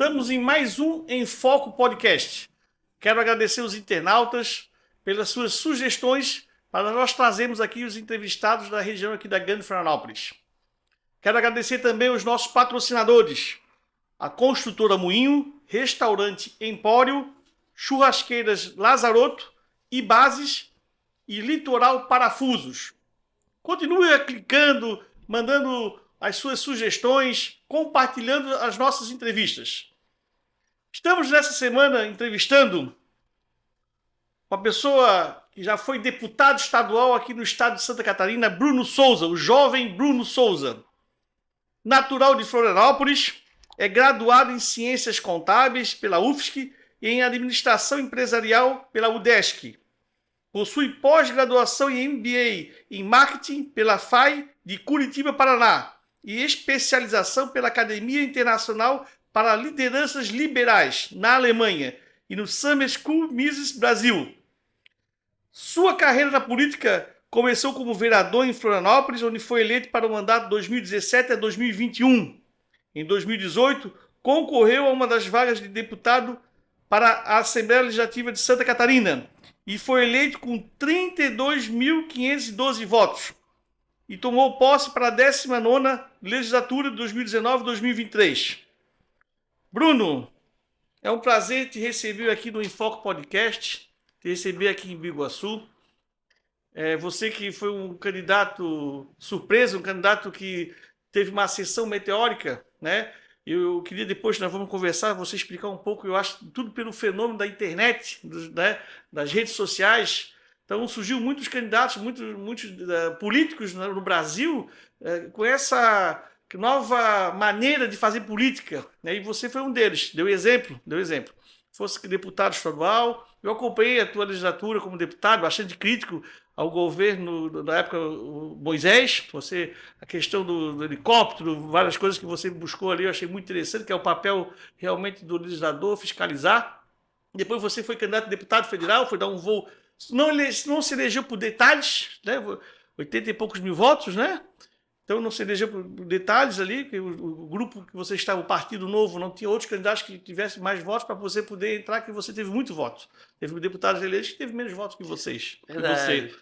Estamos em mais um Em Foco Podcast. Quero agradecer os internautas pelas suas sugestões para nós trazermos aqui os entrevistados da região aqui da Grande Florianópolis. Quero agradecer também os nossos patrocinadores, a Construtora Moinho, Restaurante Empório, Churrasqueiras Lazaroto, Ibases e Litoral Parafusos. Continue clicando, mandando as suas sugestões, compartilhando as nossas entrevistas. Estamos nessa semana entrevistando uma pessoa que já foi deputado estadual aqui no estado de Santa Catarina, Bruno Souza, o jovem Bruno Souza. Natural de Florianópolis, é graduado em Ciências Contábeis pela UFSC e em Administração Empresarial pela UDESC. Possui pós-graduação em MBA em Marketing pela FAI de Curitiba, Paraná e especialização pela Academia Internacional para Lideranças Liberais na Alemanha e no Summer School Mises Brasil. Sua carreira na política começou como vereador em Florianópolis, onde foi eleito para o mandato 2017 a 2021. Em 2018, concorreu a uma das vagas de deputado para a Assembleia Legislativa de Santa Catarina e foi eleito com 32.512 votos e tomou posse para a 19ª legislatura de 2019-2023. Bruno, é um prazer te receber aqui no Enfoque Podcast, te receber aqui em Biguaçu. Você que foi um candidato surpresa, um candidato que teve uma ascensão meteórica, né? Eu queria depois, nós vamos conversar, você explicar um pouco, eu acho, tudo pelo fenômeno da internet, né, das redes sociais. Então surgiu muitos candidatos, muitos políticos no Brasil com essa nova maneira de fazer política, né? E você foi um deles, deu exemplo. Fosse deputado estadual, eu acompanhei a tua legislatura como deputado, bastante crítico ao governo da época Moisés, a questão do helicóptero, várias coisas que você buscou ali, eu achei muito interessante, que é o papel realmente do legislador fiscalizar. Depois você foi candidato a deputado federal, foi dar um voo, não se elegeu por detalhes, né? 80 e poucos mil votos, né? Então não se elegeu por detalhes ali, que o grupo que você estava, o Partido Novo, não tinha outros candidatos que tivessem mais votos para você poder entrar, que você teve muitos votos. Teve deputados eleitos que teve menos votos que vocês. Verdade.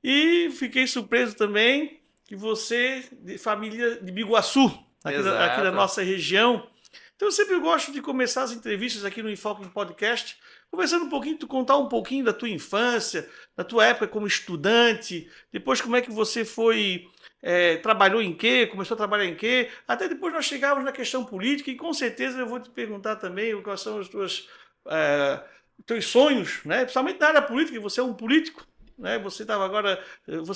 E fiquei surpreso também que você, de família de Biguaçu, aqui da nossa região. Então eu sempre gosto de começar as entrevistas aqui no Enfoque em Podcast, conversando um pouquinho, tu contar um pouquinho da tua infância, da tua época como estudante, depois como é que você foi... trabalhou em quê, começou a trabalhar em quê, até depois nós chegávamos na questão política e com certeza eu vou te perguntar também quais são os teus sonhos, né? Principalmente na área política, você é um político, né? Você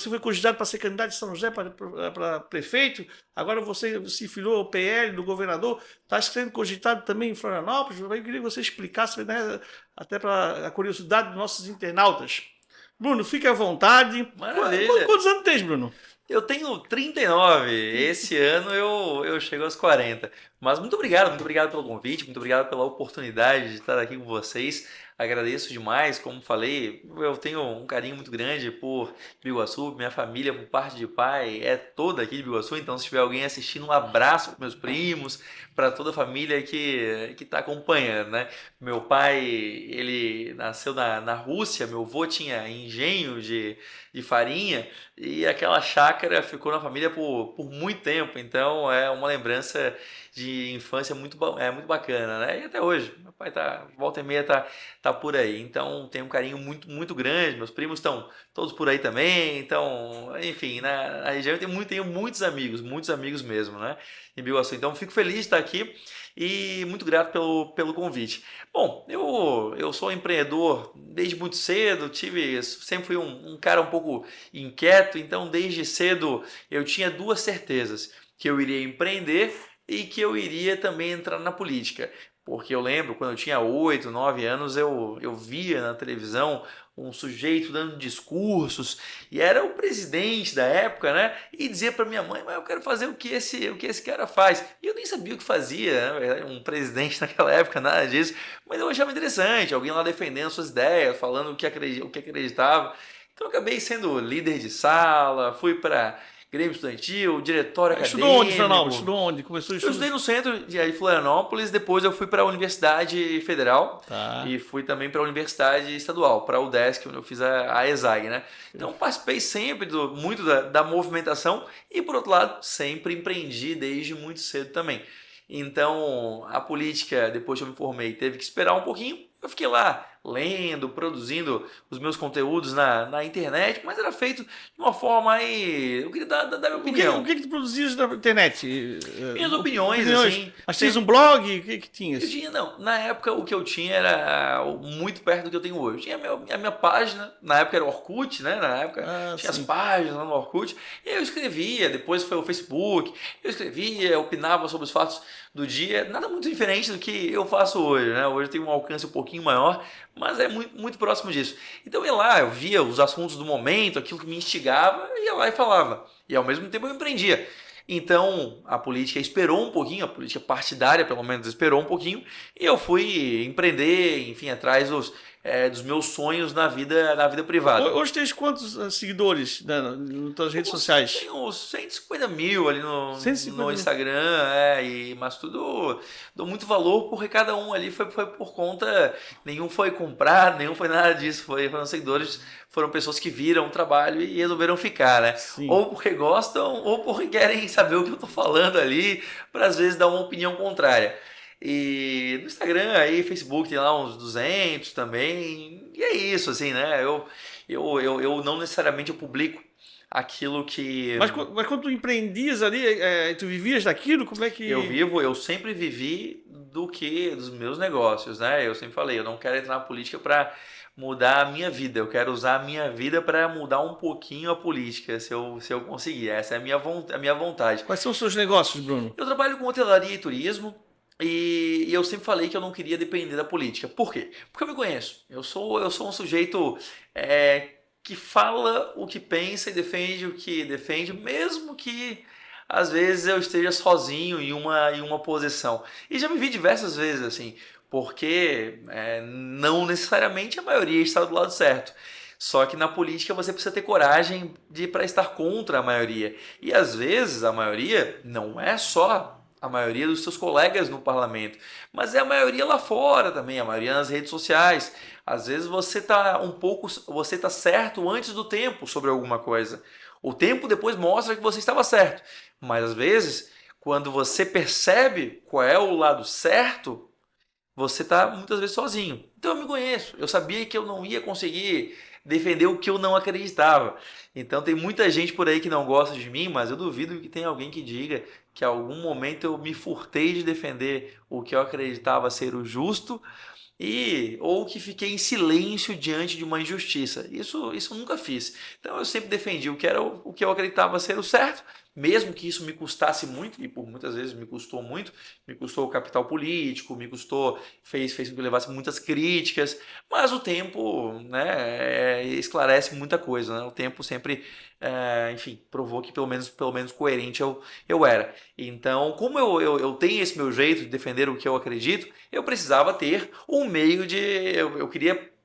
foi cogitado para ser candidato de São José para prefeito, agora você se filiou ao PL do governador, está sendo cogitado também em Florianópolis. Eu queria que você explicasse, né, até para a curiosidade dos nossos internautas. Bruno, fique à vontade. Maravilha. Quantos anos tens, Bruno? Eu tenho 39, esse ano eu chego aos 40. Mas muito obrigado pelo convite, muito obrigado pela oportunidade de estar aqui com vocês. Agradeço demais, como falei, eu tenho um carinho muito grande por Biguaçu, minha família por parte de pai é toda aqui de Biguaçu, então se tiver alguém assistindo, um abraço para meus primos, para toda a família que está acompanhando, né? Meu pai, ele nasceu na Rússia, meu avô tinha engenho de farinha e aquela chácara ficou na família por muito tempo, então é uma lembrança de infância muito bacana, né? E até hoje, meu pai volta e meia tá por aí, então tem um carinho muito grande, meus primos estão todos por aí também, então, enfim, na região eu tenho muitos amigos mesmo, né? Em Biguaçu, então fico feliz de estar aqui e muito grato pelo convite. Bom, eu sou empreendedor desde muito cedo, sempre fui um cara um pouco inquieto, então desde cedo eu tinha duas certezas, que eu iria empreender e que eu iria também entrar na política. Porque eu lembro, quando eu tinha 8, 9 anos, eu via na televisão um sujeito dando discursos, e era o presidente da época, né? E dizia para minha mãe, mas eu quero fazer o que esse cara faz. E eu nem sabia o que fazia, né? Um presidente naquela época, nada disso, mas eu achava interessante, alguém lá defendendo suas ideias, falando o que acreditava. Então eu acabei sendo líder de sala, fui para Grêmio Estudantil, diretório acadêmico. Estudou onde, Florianópolis? Estudou onde? Começou a Eu estudar? estudei no centro de Florianópolis, depois eu fui para a Universidade Federal Tá. e fui também para a Universidade Estadual, para a UDESC, onde eu fiz a ESAG, né? Então participei sempre muito da movimentação e, por outro lado, sempre empreendi desde muito cedo também. Então, a política, depois que eu me formei, teve que esperar um pouquinho. Eu fiquei lá lendo, produzindo os meus conteúdos na internet, mas era feito de uma forma mais... Eu queria dar minha opinião. O que tu produzias na internet? Minhas opiniões, assim... Mas tinhas um blog? O que tinhas? Eu tinha, não. Na época, o que eu tinha era muito perto do que eu tenho hoje. Eu tinha a minha página, na época era o Orkut, né? Na época tinha sim. as páginas lá no Orkut. E eu escrevia, depois foi o Facebook. Eu escrevia, opinava sobre os fatos do dia. Nada muito diferente do que eu faço hoje, né? Hoje eu tenho um alcance um pouquinho maior, mas é muito, muito próximo disso. Então eu ia lá, eu via os assuntos do momento, aquilo que me instigava, ia lá e falava. E ao mesmo tempo eu empreendia. Então a política esperou um pouquinho, a política partidária pelo menos esperou um pouquinho, e eu fui empreender, enfim, atrás dos meus sonhos na vida privada. Hoje tens quantos seguidores, né, nas tuas redes sociais? Tenho 150 mil ali no 150 mil. Instagram, mas tudo dou muito valor porque cada um ali foi por conta, nenhum foi comprado, nenhum foi nada disso, foram seguidores, foram pessoas que viram o trabalho e resolveram ficar, né? Sim. Ou porque gostam, ou porque querem saber o que eu tô falando ali, para às vezes dar uma opinião contrária. E no Instagram, aí, Facebook tem lá uns 200 também, e é isso, assim, né? Eu não necessariamente eu publico aquilo que... Mas quando tu empreendias ali, tu vivias daquilo? Como é que... Eu sempre vivi dos meus negócios, né? Eu sempre falei, eu não quero entrar na política para mudar a minha vida, eu quero usar a minha vida para mudar um pouquinho a política, se eu conseguir. Essa é a minha vontade. Quais são os seus negócios, Bruno? Eu trabalho com hotelaria e turismo. E eu sempre falei que eu não queria depender da política. Por quê? Porque eu me conheço. Eu sou um sujeito que fala o que pensa e defende o que defende, mesmo que às vezes eu esteja sozinho em uma posição. E já me vi diversas vezes assim, porque não necessariamente a maioria está do lado certo. Só que na política você precisa ter coragem para estar contra a maioria. E às vezes a maioria não é só a maioria dos seus colegas no parlamento, mas é a maioria lá fora também, a maioria nas redes sociais. Às vezes você tá certo antes do tempo sobre alguma coisa. O tempo depois mostra que você estava certo, mas às vezes quando você percebe qual é o lado certo, você está muitas vezes sozinho. Então eu me conheço, eu sabia que eu não ia conseguir defender o que eu não acreditava. Então tem muita gente por aí que não gosta de mim, mas eu duvido que tenha alguém que diga que em algum momento eu me furtei de defender o que eu acreditava ser o justo ou que fiquei em silêncio diante de uma injustiça. Isso eu nunca fiz. Então eu sempre defendi o que eu acreditava ser o certo, mesmo que isso me custasse muito, e por muitas vezes me custou muito, me custou o capital político, fez com que eu levasse muitas críticas, mas o tempo, né, esclarece muita coisa, né? O tempo sempre, enfim, provou que pelo menos coerente eu era. Então, como eu tenho esse meu jeito de defender o que eu acredito, eu precisava ter um meio de...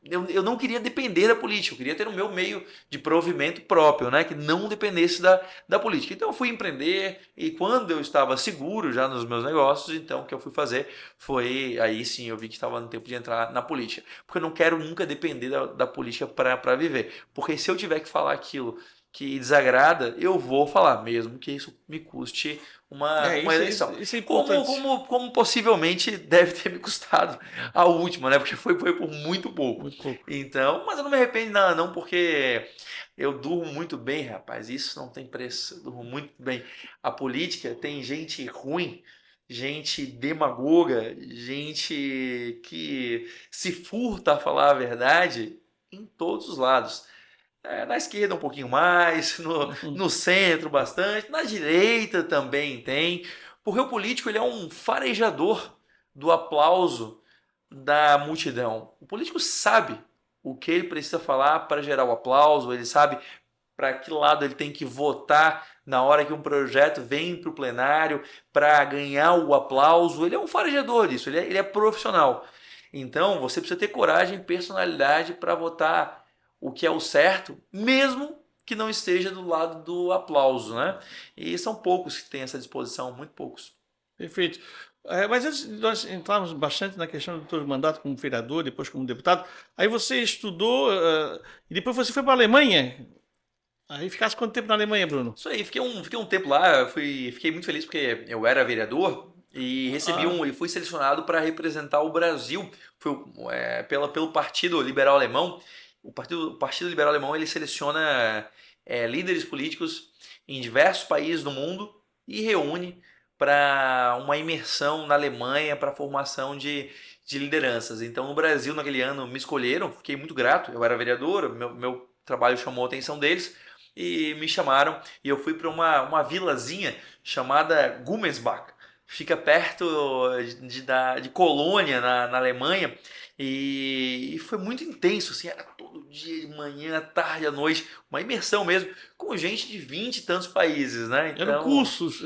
Eu não queria depender da política, eu queria ter o meu meio de provimento próprio, né, que não dependesse da política. Então eu fui empreender e quando eu estava seguro já nos meus negócios, então o que eu fui fazer foi, aí sim eu vi que estava no tempo de entrar na política. Porque eu não quero nunca depender da política para viver. Porque se eu tiver que falar aquilo que desagrada, eu vou falar, mesmo que isso me custe uma eleição. Isso é importante. Como possivelmente deve ter me custado a última, né? Porque foi por muito pouco. Muito pouco. Então, mas eu não me arrependo de nada não, porque eu durmo muito bem, rapaz. Isso não tem preço. Eu durmo muito bem. A política tem gente ruim, gente demagoga, gente que se furta a falar a verdade em todos os lados. Na esquerda um pouquinho mais, no centro bastante, na direita também tem, porque o político ele é um farejador do aplauso da multidão. O político sabe o que ele precisa falar para gerar o aplauso, ele sabe para que lado ele tem que votar na hora que um projeto vem para o plenário para ganhar o aplauso. Ele é um farejador disso, ele é profissional. Então você precisa ter coragem e personalidade para votar o que é o certo, mesmo que não esteja do lado do aplauso, né? E são poucos que têm essa disposição, muito poucos. Perfeito. Mas antes de nós entrarmos bastante na questão do teu mandato como vereador, depois como deputado, aí você estudou e depois você foi para a Alemanha. Aí ficasse quanto tempo na Alemanha, Bruno? Isso aí, fiquei um tempo lá, fiquei muito feliz porque eu era vereador e e fui selecionado para representar o Brasil. Pelo Partido Liberal Alemão. O Partido Liberal Alemão ele seleciona líderes políticos em diversos países do mundo e reúne para uma imersão na Alemanha para a formação de lideranças. Então, no Brasil, naquele ano, me escolheram, fiquei muito grato. Eu era vereador, meu trabalho chamou a atenção deles e me chamaram e eu fui para uma vilazinha chamada Gummelsbach. Fica perto de Colônia, na Alemanha, e foi muito intenso, assim, era todo dia, de manhã, à tarde, à noite, uma imersão mesmo, com gente de 20 e tantos países, né? Eram Então, cursos.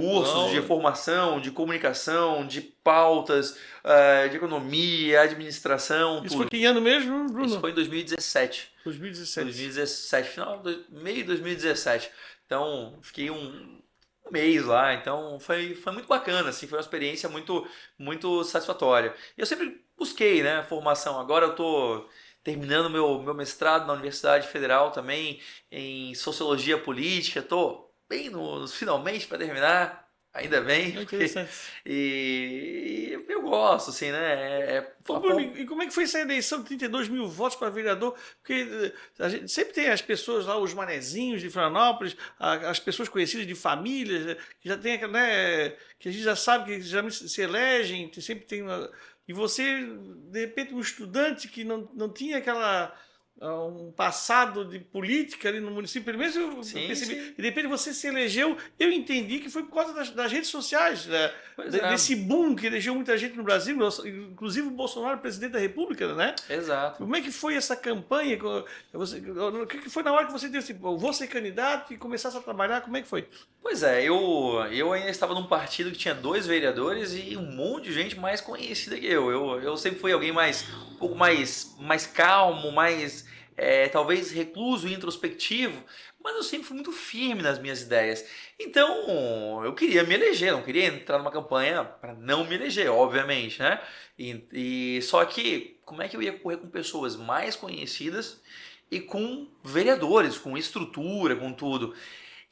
cursos de formação, de comunicação, de pautas, de economia, administração, Isso foi tudo. que ano mesmo, Bruno? Isso foi em 2017. 2017. 2017, meio de 2017. Então, fiquei um mês lá, então foi muito bacana, assim, foi uma experiência muito satisfatória. E eu sempre busquei, né, formação. Agora eu tô terminando meu mestrado na Universidade Federal também em Sociologia Política, tô bem nos finalmente para terminar. Ainda bem, É interessante. e eu gosto, assim, né? Ô, Bruno, e como é que foi essa eleição de 32 mil votos para vereador? Porque a gente sempre tem as pessoas lá, os manezinhos de Florianópolis, as pessoas conhecidas de famílias, que já tem, né, que a gente já sabe que geralmente se elegem, sempre tem e você, de repente, um estudante que não tinha um passado de política ali no município, pelo menos eu percebi, sim. e de repente você se elegeu, eu entendi que foi por causa das redes sociais, né? Pois é. Desse boom que elegeu muita gente no Brasil, inclusive o Bolsonaro, presidente da República, né? Exato. Como é que foi essa campanha? O que foi na hora que você disse, assim, vou ser candidato e começasse a trabalhar? Como é que foi? Pois é, eu ainda estava num partido que tinha 2 vereadores e um monte de gente mais conhecida que eu. Eu sempre fui alguém um pouco mais calmo, talvez recluso e introspectivo, mas eu sempre fui muito firme nas minhas ideias. Então eu queria me eleger, não queria entrar numa campanha para não me eleger, obviamente, né? E só que como é que eu ia correr com pessoas mais conhecidas e com vereadores, com estrutura, com tudo?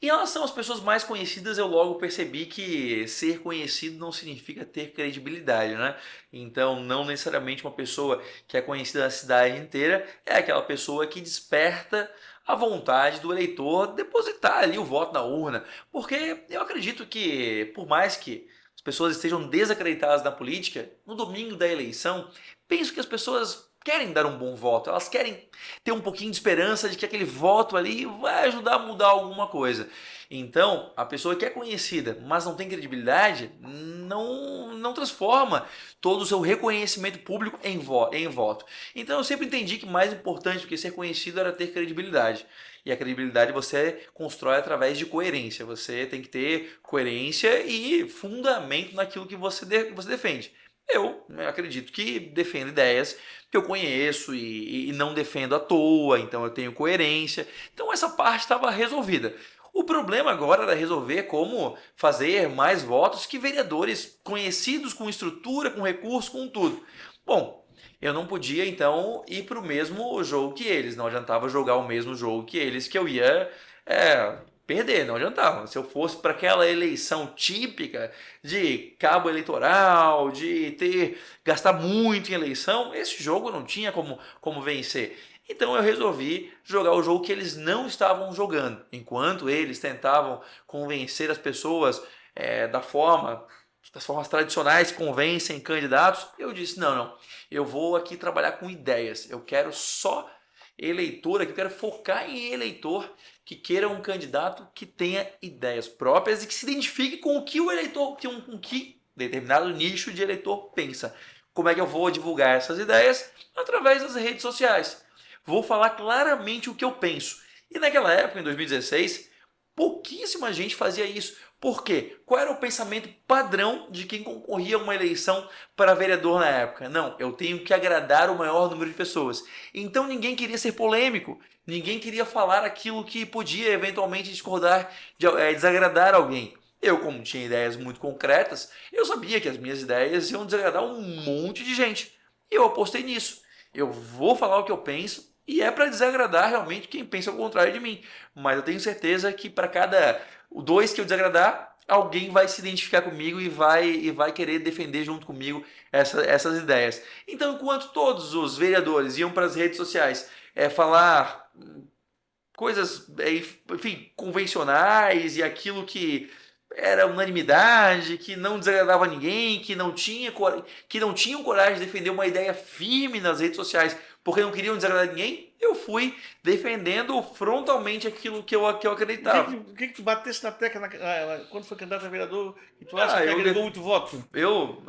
Em relação às pessoas mais conhecidas, eu logo percebi que ser conhecido não significa ter credibilidade, né? Então, não necessariamente uma pessoa que é conhecida na cidade inteira é aquela pessoa que desperta a vontade do eleitor depositar ali o voto na urna. Porque eu acredito que, por mais que as pessoas estejam desacreditadas na política, no domingo da eleição, penso que as pessoas querem dar um bom voto, elas querem ter um pouquinho de esperança de que aquele voto ali vai ajudar a mudar alguma coisa. Então, a pessoa que é conhecida, mas não tem credibilidade, não transforma todo o seu reconhecimento público em voto. Então, eu sempre entendi que mais importante do que ser conhecido era ter credibilidade. E a credibilidade você constrói através de coerência. Você tem que ter coerência e fundamento naquilo que você defende. Eu acredito que defendo ideias que eu conheço e não defendo à toa, então eu tenho coerência. Então essa parte estava resolvida. O problema agora era resolver como fazer mais votos que vereadores conhecidos, com estrutura, com recurso, com tudo. Bom, eu não podia então ir para o mesmo jogo que eles, não adiantava jogar o mesmo jogo que eles, que eu ia perder, não adiantava. Se eu fosse para aquela eleição típica de cabo eleitoral, de gastar muito em eleição, esse jogo não tinha como vencer. Então eu resolvi jogar o jogo que eles não estavam jogando. Enquanto eles tentavam convencer as pessoas das formas tradicionais que convencem candidatos, eu disse, não, eu vou aqui trabalhar com ideias. Eu quero só eleitor, eu quero focar em eleitor que queira um candidato que tenha ideias próprias e que se identifique com o que o eleitor, com o que determinado nicho de eleitor pensa. Como é que eu vou divulgar essas ideias? Através das redes sociais. Vou falar claramente o que eu penso. E naquela época, em 2016, pouquíssima gente fazia isso. Por quê? Qual era o pensamento padrão de quem concorria a uma eleição para vereador na época? Não, eu tenho que agradar o maior número de pessoas. Então ninguém queria ser polêmico, ninguém queria falar aquilo que podia eventualmente discordar, desagradar alguém. Eu, como tinha ideias muito concretas, eu sabia que as minhas ideias iam desagradar um monte de gente. E eu apostei nisso. Eu vou falar o que eu penso e é para desagradar realmente quem pensa ao contrário de mim. Mas eu tenho certeza que para cada dois que eu desagradar, alguém vai se identificar comigo e vai querer defender junto comigo essas ideias. Então, enquanto todos os vereadores iam para as redes sociais falar coisas, enfim, convencionais e aquilo que era unanimidade, que não desagradava ninguém, que não tinham coragem de defender uma ideia firme nas redes sociais porque não queriam desagradar ninguém, eu fui defendendo frontalmente aquilo que eu acreditava. O que tu batesse na tecla quando foi candidato a vereador e tu acha que agregou muito voto? Eu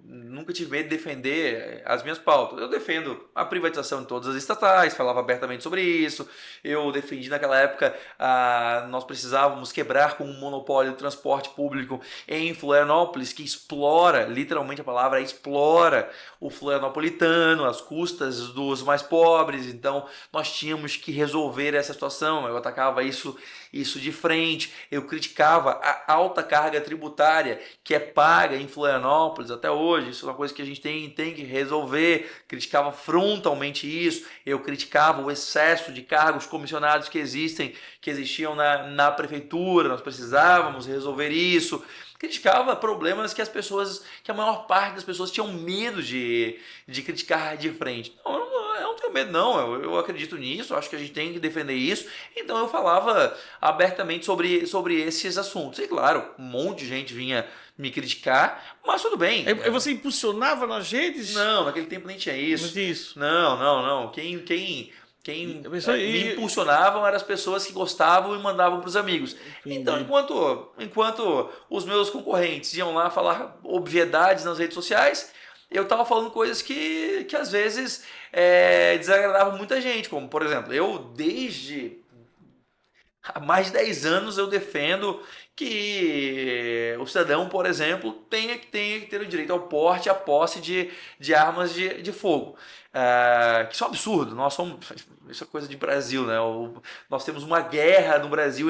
nunca tive medo de defender as minhas pautas. Eu defendo a privatização de todas as estatais, falava abertamente sobre isso. Eu defendi naquela época, nós precisávamos quebrar com o monopólio do transporte público em Florianópolis, que explora, literalmente a palavra explora o florianopolitano, às custas dos mais pobres. Então nós tínhamos que resolver essa situação. Eu atacava isso de frente, eu criticava a alta carga tributária que é paga em Florianópolis até hoje. Isso é uma coisa que a gente tem que resolver. Criticava frontalmente isso. Eu criticava o excesso de cargos comissionados que existiam na prefeitura. Nós precisávamos resolver isso. Criticava problemas que a maior parte das pessoas tinham medo de criticar de frente. Eu não tenho medo, não. Eu acredito nisso, acho que a gente tem que defender isso. Então eu falava abertamente sobre esses assuntos. E claro, um monte de gente vinha me criticar, mas tudo bem. Aí você impulsionava nas redes? Não, naquele tempo nem tinha isso. Não tinha isso. Não. Quem me impulsionavam eram as pessoas que gostavam e mandavam para os amigos. Entendi. Então, enquanto os meus concorrentes iam lá falar obviedades nas redes sociais, eu estava falando coisas que às vezes desagradavam muita gente. Como, por exemplo, eu desde há mais de 10 anos eu defendo que o cidadão, por exemplo, tenha que ter o direito ao porte e à posse de armas de fogo. Que isso é um absurdo. Isso é coisa de Brasil, né? Nós temos uma guerra no Brasil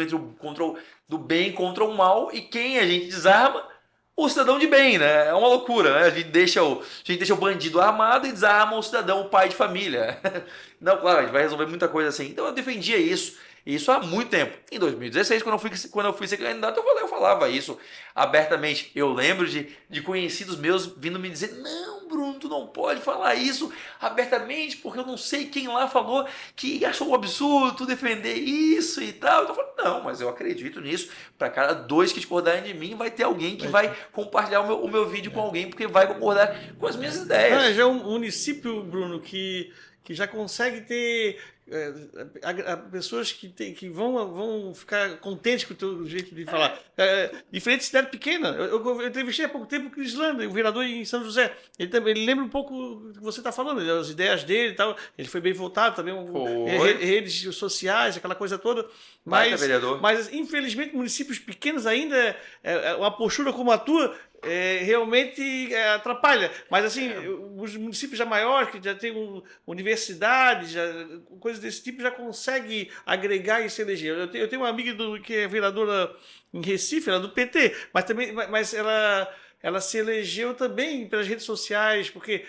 do bem contra o mal, e quem a gente desarma? O cidadão de bem, né? É uma loucura, né? A gente deixa o bandido armado e desarma o cidadão, o pai de família. Não, claro, a gente vai resolver muita coisa assim. Então eu defendia isso há muito tempo. Em 2016, quando eu fui ser candidato, eu falava isso abertamente. Eu lembro de conhecidos meus vindo me dizer: não, Bruno, tu não pode falar isso abertamente, porque eu não sei quem lá falou que achou um absurdo tu defender isso e tal. Então eu falei: não, mas eu acredito nisso. Para cada dois que discordarem de mim, vai ter alguém que vai compartilhar o meu vídeo com alguém, porque vai concordar com as minhas ideias. Já é um município, Bruno, que já consegue ter pessoas que vão ficar contentes com o teu jeito de falar. Diferente de cidade pequena. Eu entrevistei há pouco tempo o Cris Landa, o vereador em São José. Ele lembra um pouco do que você está falando, as ideias dele e tal. Ele foi bem votado também, redes sociais, aquela coisa toda. Mas infelizmente, municípios pequenos ainda, uma postura como a tua, realmente atrapalha. Mas assim, os municípios já maiores, que já tem universidades, coisas desse tipo, já consegue agregar e se eleger. Eu tenho uma amiga que é vereadora em Recife, ela é do PT, mas ela se elegeu também pelas redes sociais, porque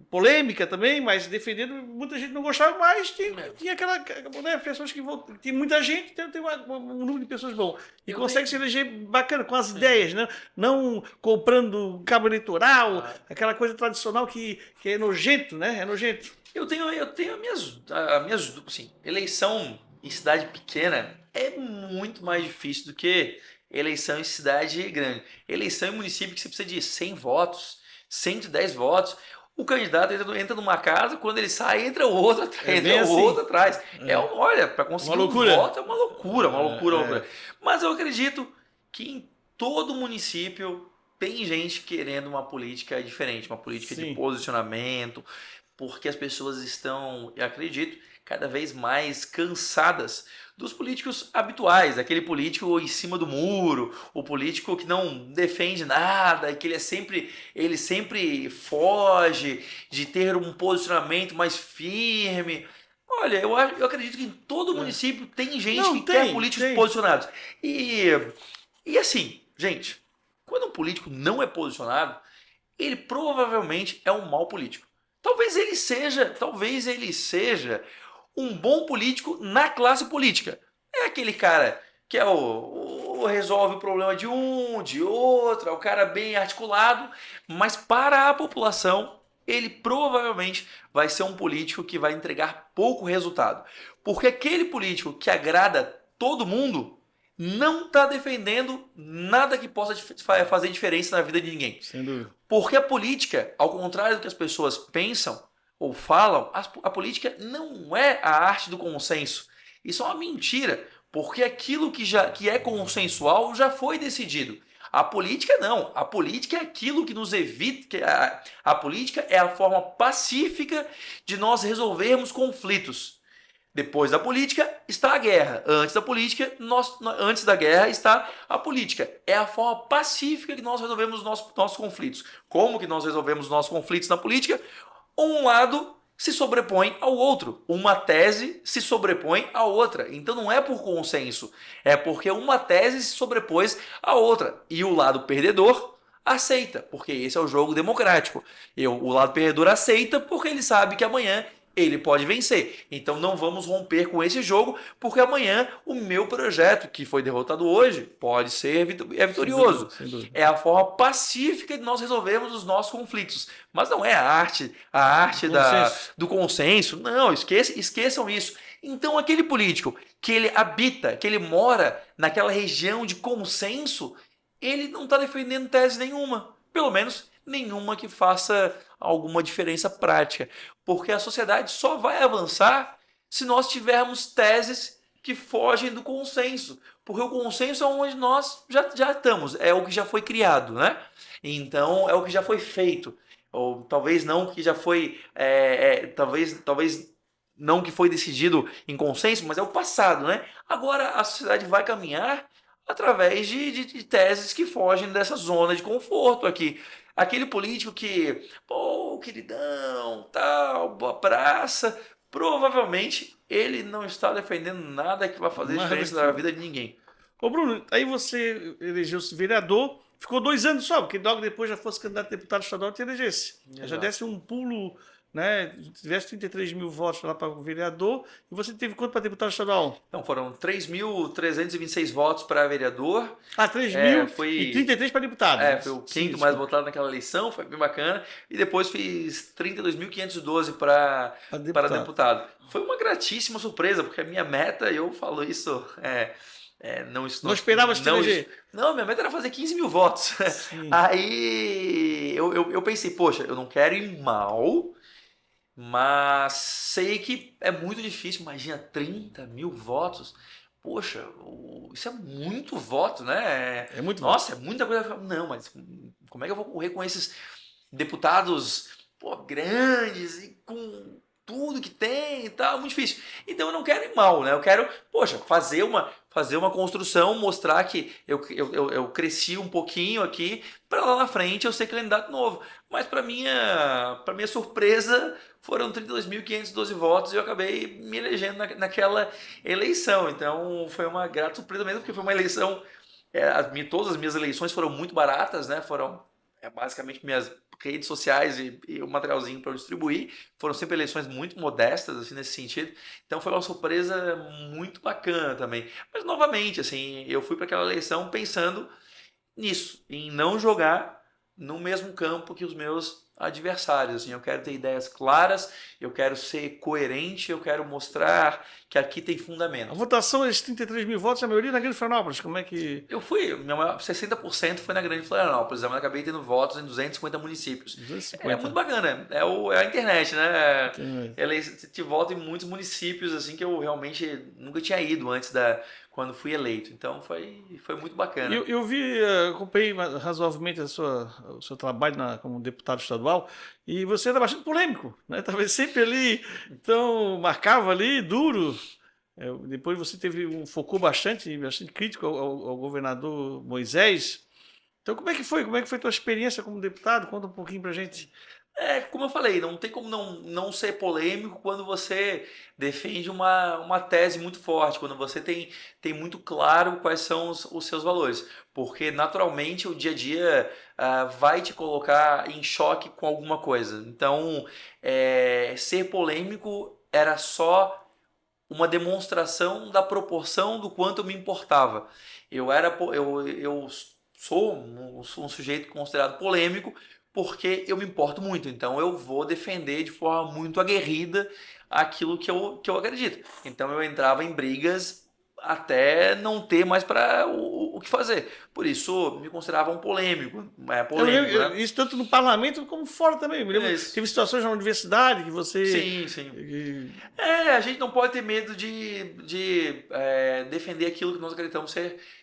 polêmica também, mas defendendo, muita gente não gostava, mas tinha aquela, né, pessoas que votam, tem muita gente, tem um número de pessoas bom, e consegue se eleger bacana, com as ideias, né? Não comprando cabo eleitoral, aquela coisa tradicional que é nojento, né? É nojento. Eu tenho as minhas dúvidas, assim, eleição em cidade pequena é muito mais difícil do que eleição em cidade grande. Eleição em município que você precisa de 100 votos, 110 votos. O candidato entra numa casa, quando ele sai, entra o outro atrás. Olha, para conseguir um voto é uma loucura. Mas eu acredito que em todo município tem gente querendo uma política diferente, uma política de posicionamento, porque as pessoas estão, eu acredito, cada vez mais cansadas dos políticos habituais, aquele político em cima do muro, o político que não defende nada, que ele sempre foge de ter um posicionamento mais firme. Olha, eu acredito que em todo município tem gente Não, que quer tem, políticos tem. posicionados. E assim, gente, quando um político não é posicionado, ele provavelmente é um mau político. Talvez ele seja um bom político na classe política. É aquele cara que resolve o problema de um, de outro, é o cara bem articulado, mas para a população, ele provavelmente vai ser um político que vai entregar pouco resultado. Porque aquele político que agrada todo mundo não está defendendo nada que possa fazer diferença na vida de ninguém. Sem dúvida. Porque a política, ao contrário do que as pessoas pensam ou falam, a política não é a arte do consenso. Isso é uma mentira, porque aquilo que é consensual já foi decidido. A política não. A política é aquilo que nos evita. A política é a forma pacífica de nós resolvermos conflitos. Depois da política está a guerra. Antes da guerra está a política. É a forma pacífica que nós resolvemos os nossos conflitos. Como que nós resolvemos os nossos conflitos na política? Um lado se sobrepõe ao outro. Uma tese se sobrepõe à outra. Então não é por consenso. É porque uma tese se sobrepôs à outra. E o lado perdedor aceita, porque esse é o jogo democrático. O lado perdedor aceita porque ele sabe que amanhã ele pode vencer. Então não vamos romper com esse jogo, porque amanhã o meu projeto, que foi derrotado hoje, pode ser vitorioso. Sem dúvida. É a forma pacífica de nós resolvermos os nossos conflitos. Mas não é a arte do consenso. Não, esqueçam isso. Então aquele político que ele habita, que ele mora naquela região de consenso, ele não está defendendo tese nenhuma. Pelo menos nenhuma que faça alguma diferença prática. Porque a sociedade só vai avançar se nós tivermos teses que fogem do consenso. Porque o consenso é onde nós já estamos, é o que já foi criado, né? Então é o que já foi feito. Ou talvez não que já foi. Talvez não que foi decidido em consenso, mas é o passado, né? Agora a sociedade vai caminhar através de teses que fogem dessa zona de conforto aqui. Aquele político que, pô, queridão, tal, boa praça, provavelmente ele não está defendendo nada que vai fazer diferença na vida de ninguém. Ô Bruno, aí você elegeu-se vereador, ficou 2 anos só, porque logo depois já fosse candidato a deputado estadual, te elegesse. Já desse um pulo, né? Tivesse 33 mil votos lá para o vereador, e você teve quanto para deputado estadual? Então, foram 3.326 votos para vereador. 3 mil e 33 para deputado. Foi o quinto mais votado naquela eleição, foi bem bacana. E depois fiz 32.512 para deputado. Foi uma gratíssima surpresa, porque a minha meta, eu falo isso... Não esperava te eleger? Não, minha meta era fazer 15 mil votos. Sim. Aí eu pensei, poxa, eu não quero ir mal... Mas sei que é muito difícil, imagina 30 mil votos. Poxa, isso é muito voto, né? É muito Nossa, voto. É muita coisa. Não, mas como é que eu vou correr com esses deputados grandes e com tudo que tem e tal? Muito difícil. Então eu não quero ir mal, né? Eu quero, poxa, fazer uma construção, mostrar que eu cresci um pouquinho aqui, para lá na frente eu ser candidato novo. Mas para minha surpresa, foram 32.512 votos e eu acabei me elegendo naquela eleição. Então foi uma grata surpresa mesmo, porque foi uma eleição... todas as minhas eleições foram muito baratas, né? Foram basicamente minhas redes sociais e o materialzinho para eu distribuir. Foram sempre eleições muito modestas, assim, nesse sentido. Então foi uma surpresa muito bacana também. Mas novamente, assim, eu fui para aquela eleição pensando nisso, em não jogar no mesmo campo que os meus adversários. Assim, eu quero ter ideias claras, eu quero ser coerente, eu quero mostrar que aqui tem fundamento. A votação, esses 33 mil votos, a maioria na Grande Florianópolis, como é que... Eu fui, 60% foi na Grande Florianópolis, mas acabei tendo votos em 250 municípios. 250. É muito bacana, é a internet, né? Ela te vota em muitos municípios, assim, que eu realmente nunca tinha ido antes quando fui eleito. Então foi muito bacana. Eu vi, acompanhei razoavelmente o seu trabalho como deputado estadual e você era bastante polêmico, né? Estava sempre ali, então marcava ali, duro. Depois você focou bastante crítico ao governador Moisés. Então como é que foi? Como é que foi a tua experiência como deputado? Conta um pouquinho pra gente. Como eu falei, não tem como não ser polêmico quando você defende uma tese muito forte, quando você tem muito claro quais são os seus valores. Porque, naturalmente, o dia a dia vai te colocar em choque com alguma coisa. Então, ser polêmico era só uma demonstração da proporção do quanto eu me importava. Eu sou um sujeito considerado polêmico porque eu me importo muito. Então eu vou defender de forma muito aguerrida aquilo que eu acredito. Então eu entrava em brigas até não ter mais para o que fazer. Por isso me considerava um polêmico. Eu me Polêmico, lembro, né? isso tanto no parlamento como fora também. Eu me lembro, É isso. teve situações na universidade que você. Sim, sim. A gente não pode ter medo de defender aquilo que nós acreditamos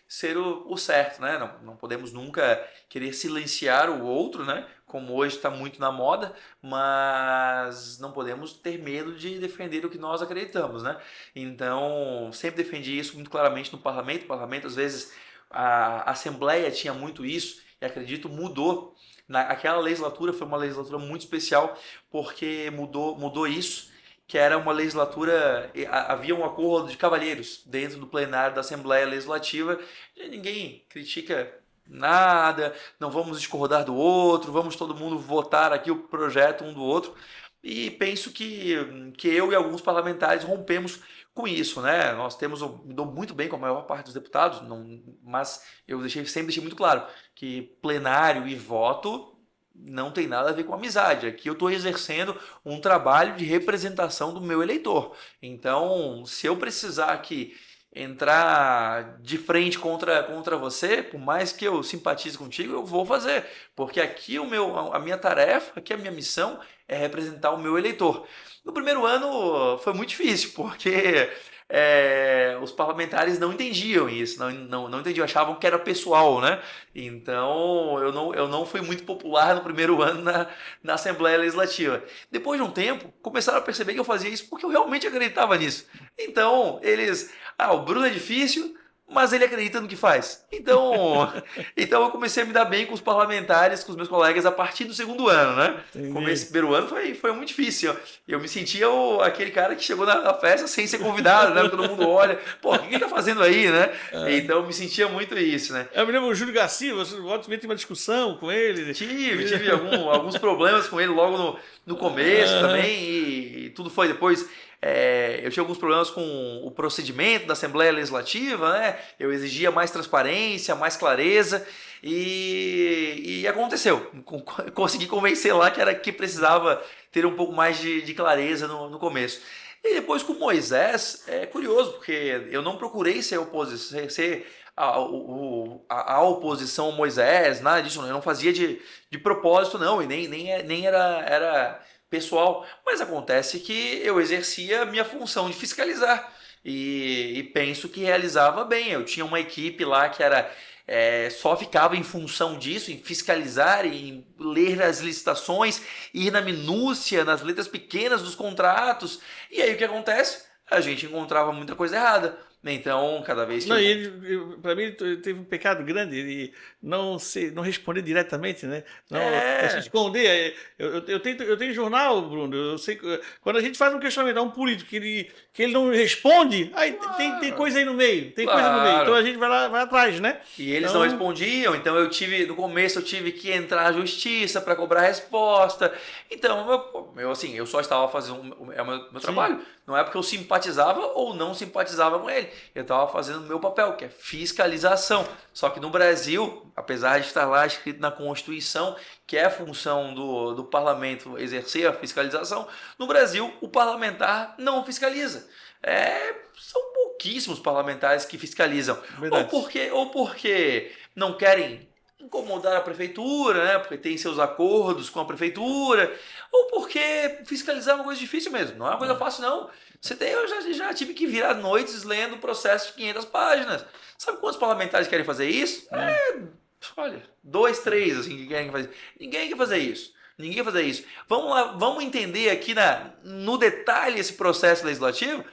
ser o certo, né? Não podemos nunca querer silenciar o outro, né? Como hoje está muito na moda, mas não podemos ter medo de defender o que nós acreditamos, né? Então, sempre defendi isso muito claramente no parlamento. O parlamento, às vezes, a Assembleia tinha muito isso, e acredito mudou. Aquela legislatura foi uma legislatura muito especial, porque mudou isso, que era uma legislatura, havia um acordo de cavalheiros dentro do plenário da Assembleia Legislativa, e ninguém critica nada, não vamos discordar do outro, vamos todo mundo votar aqui o projeto um do outro. E penso que eu e alguns parlamentares rompemos com isso, né? Nós me dou muito bem com a maior parte dos deputados, mas eu sempre deixei muito claro que plenário e voto não tem nada a ver com amizade. Aqui eu estou exercendo um trabalho de representação do meu eleitor. Então, se eu precisar aqui entrar de frente contra você, por mais que eu simpatize contigo, eu vou fazer, porque aqui a minha tarefa, aqui a minha missão é representar o meu eleitor. No primeiro ano foi muito difícil, porque os parlamentares não entendiam isso, não entendiam, achavam que era pessoal, né? Então eu não fui muito popular no primeiro ano na Assembleia Legislativa. Depois de um tempo, começaram a perceber que eu fazia isso porque eu realmente acreditava nisso. Então o Bruno é difícil, mas ele acredita no que faz. Então eu comecei a me dar bem com os parlamentares, com os meus colegas a partir do segundo ano, né? Entendi. Começo do primeiro ano foi muito difícil. Eu me sentia aquele cara que chegou na festa sem ser convidado, né? Todo mundo olha, pô, o que ele tá fazendo aí, né? Então eu me sentia muito isso, né? Eu me lembro o Júlio Garcia, você tem uma discussão com ele. Tive alguns problemas com ele logo no começo também, e tudo foi depois. Eu tinha alguns problemas com o procedimento da Assembleia Legislativa, né? Eu exigia mais transparência, mais clareza, e aconteceu. Consegui convencer lá que precisava ter um pouco mais de clareza no começo. E depois com Moisés, é curioso, porque eu não procurei ser oposição, a oposição a Moisés, nada disso, eu não fazia de propósito, não, e nem era pessoal, mas acontece que eu exercia a minha função de fiscalizar e penso que realizava bem. Eu tinha uma equipe lá que só ficava em função disso, em fiscalizar, em ler as licitações, ir na minúcia, nas letras pequenas dos contratos, e aí o que acontece? A gente encontrava muita coisa errada. Então, cada vez que... Para mim, ele teve um pecado grande, ele não responder diretamente, né? Não se esconder. Eu tenho jornal, Bruno, eu sei que quando a gente faz um questionamento a um político que ele não responde, aí tem coisa aí no meio, coisa no meio. Então a gente vai atrás, né? E eles não respondiam, então no começo eu tive que entrar na justiça para cobrar resposta. Então, eu só estava fazendo o meu trabalho. Não é porque eu simpatizava ou não simpatizava com ele. Eu estava fazendo o meu papel, que é fiscalização. Só que no Brasil, apesar de estar lá escrito na Constituição, que é a função do parlamento exercer a fiscalização, no Brasil o parlamentar não fiscaliza. São pouquíssimos parlamentares que fiscalizam. Ou porque não querem incomodar a prefeitura, né? Porque tem seus acordos com a prefeitura, ou porque fiscalizar é uma coisa difícil mesmo, não é uma coisa fácil não. Eu já tive que virar noites lendo processo de 500 páginas. Sabe quantos parlamentares querem fazer isso? Olha, 2, 3 assim que querem fazer. Ninguém quer fazer isso. Ninguém quer fazer isso. Vamos lá, vamos entender aqui no detalhe esse processo legislativo.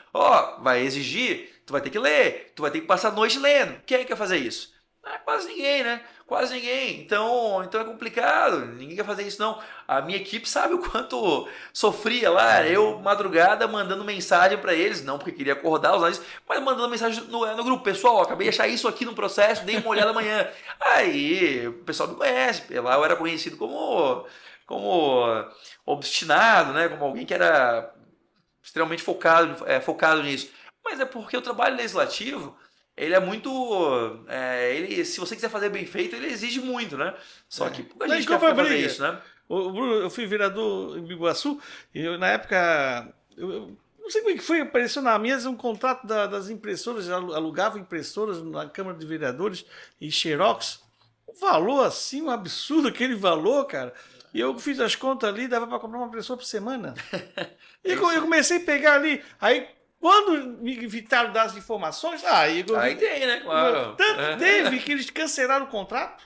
Vai exigir, tu vai ter que ler, tu vai ter que passar a noite lendo. Quem quer fazer isso? Quase ninguém, né? Quase ninguém. Então é complicado. Ninguém quer fazer isso, não. A minha equipe sabe o quanto sofria lá. Eu, madrugada, mandando mensagem para eles. Não porque queria acordar os analistas, mas mandando mensagem no grupo. Pessoal, acabei de achar isso aqui no processo, dei uma olhada amanhã. Aí, o pessoal me conhece. Lá eu era conhecido como obstinado, né? Como alguém que era extremamente focado nisso. Mas é porque o trabalho legislativo ele é muito. Se você quiser fazer bem feito, ele exige muito, né? Só que pouca gente quer fazer isso, né? Bruno, eu fui vereador em Biguaçu e na época. Eu não sei como é que foi, apareceu na mesa um contrato das impressoras, alugava impressoras na Câmara de Vereadores e Xerox. Um valor assim, um absurdo aquele valor, cara. E eu fiz as contas ali, dava para comprar uma impressora por semana. E eu comecei a pegar ali. Aí, quando me evitaram das informações, aí tem, né? Claro. Tanto teve que eles cancelaram o contrato.